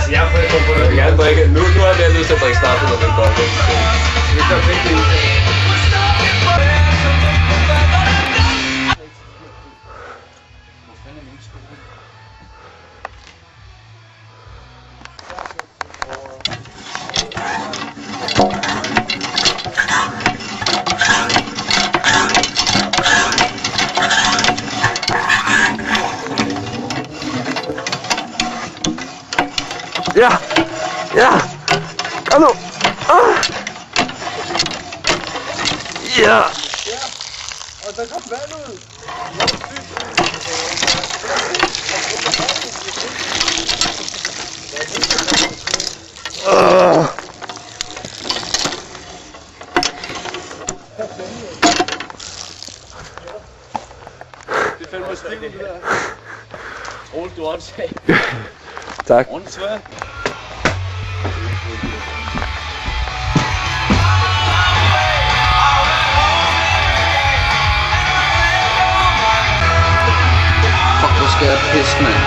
Altså, jeg vil gerne drikke. Nu har jeg mere lyst til at drikke snaps, når den går. Vi kan ikke lide det. Ja! Ja! Kom nu! Ja! Og der kom vand ud! Det fandme stiv, det der. Troels, du også af. Tak. Ordentligt svært. Fuck, hvor skal jeg pisse, mand.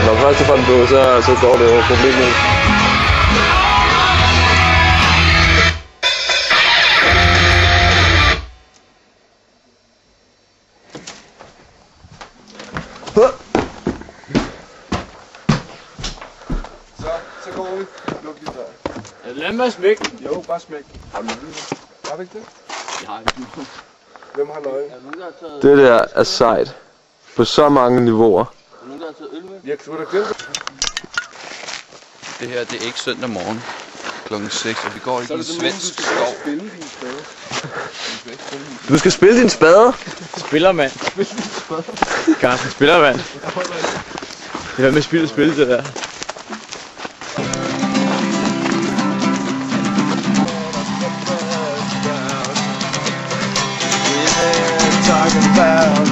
Når først du får den på, så går det jo problemet. Så går vi. Luk lige der. Lad mig smække. Jo, bare smæk. Har du lige? Har vi ikke det? Jeg har ikke nu. Hvem har nøglen? Det der er sejt. På så mange niveauer. Nogen, der har taget øl med? Vi har sgu da glemt. Det her, det er ikke søndag morgen klokken 6, og vi går i en svensk skov. Spille din spade. Du skal spille din spade. Spillermand. Carsten, spillermand. Det er med spil det der. Talking about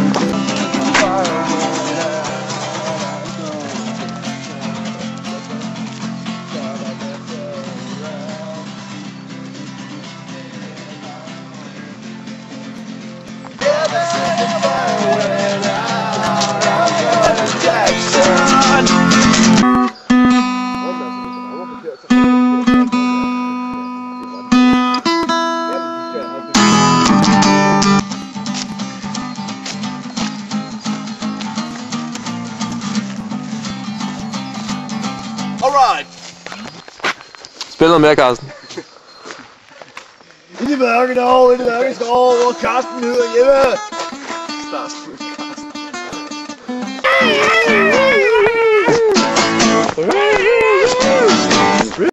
alright! Spil noget mere, Carsten. I det mørke dog, i det mørke skov, hvor Carsten hører hjemme! Carsten.